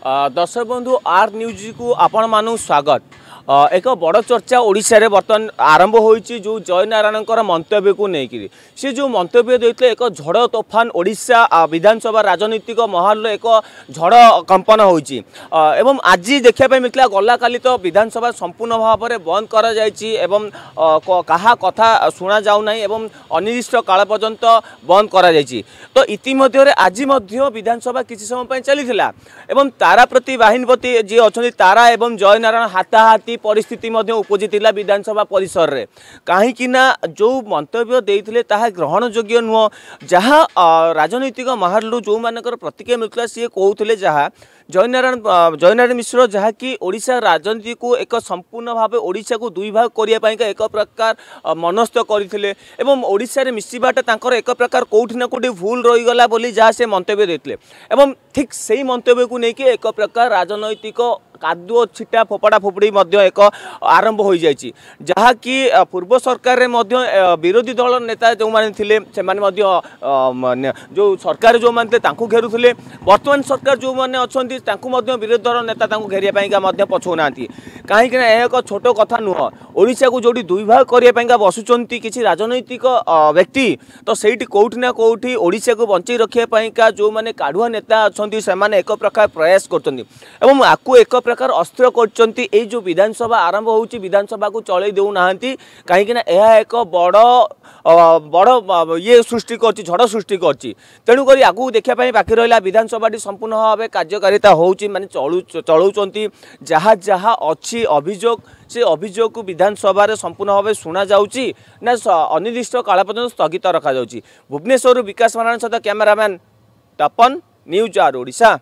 दर्शक बंधु R news को आपण मानु स्वागत। एक बड़ चर्चा ओडिशा रे बर्तमान आरंभ होईची जो जय नारायण मंतव्य को लेकिन से जो मंतव्य देते एक झड़ तोफान ओडिशा विधानसभा राजनीतिक महल एक झड़ कंपन होईची एवं आज देखा मिलता गला काली तो विधानसभा संपूर्ण भाव में बंद कर एवं कहा कथा शुणा जाऊ ना एवं अनिर्दिष्ट काल पर्यंत बंद कर तो इतिमध्य आज विधानसभा किसी समय चली एवं तारा प्रति वाहिनी प्रति जी अच्छा तारा एवं जय नारायण हाथाहाथी परिस्थिति उपजी विधानसभा परिसर रे कहीं जो मंतव्य देते ग्रहण योग्य नुह जहाँ राजनैतिक महल जो मानकर प्रतिक्रिया मिलता सी कहते जहाँ जय नारायण मिश्र जहाँकि ओडिशा राजनीति को एक संपूर्ण भाव ओडिशा को दुई भाग करने एक प्रकार मनस्थ करते एवं ओडिशा रे मिसिबाटा एक प्रकार कौटी ना कौटी भूल रहीगला बोली जहाँ से मंतव्य देते एवं ठीक से मंतव्य को लेकिन एक प्रकार राजनैतिक कादुओ छिटा फोपड़ा फोपड़ी एक आरंभ हो जाए जहाँकि पूर्व सरकार रे विरोधी दल नेता जो मैंने जो सरकार जो मानते घेरुले वर्तमान सरकार जो मैंने अच्छा विरोधी दल नेता घेरिया पछौना कहीं एक छोट कथा नुह ओडिशा को जोड़ी दुई भाग करने बसुंच किसी राजनैतिक व्यक्ति तो सही कौटी ना कौटी ओडिशा को बंचाई रखापा जो मैंने काढ़ुआ नेता अच्छा से एक प्रकार प्रयास कर आपको एक प्रकार अस्त्र कर जो विधानसभा आरंभ होची विधानसभा को चलई देना कहीं एक बड़ बड़ ये सृष्टि कर झड़ सृष्टि कर तेणुक आगू देखापी बाकी रहा विधानसभा संपूर्ण भाव कार्यकारिता होची माने चलाउछंती जहाँ जहाँ अच्छी अभियोग से अभियोग को विधानसभा रे संपूर्ण भाव शुणा जाउची ना अनिर्दिष्ट काल पर्यंत स्थगित रखा जाउची। भुवनेश्वर विकास महाराण सहित cameraman Tapan news R Odisha.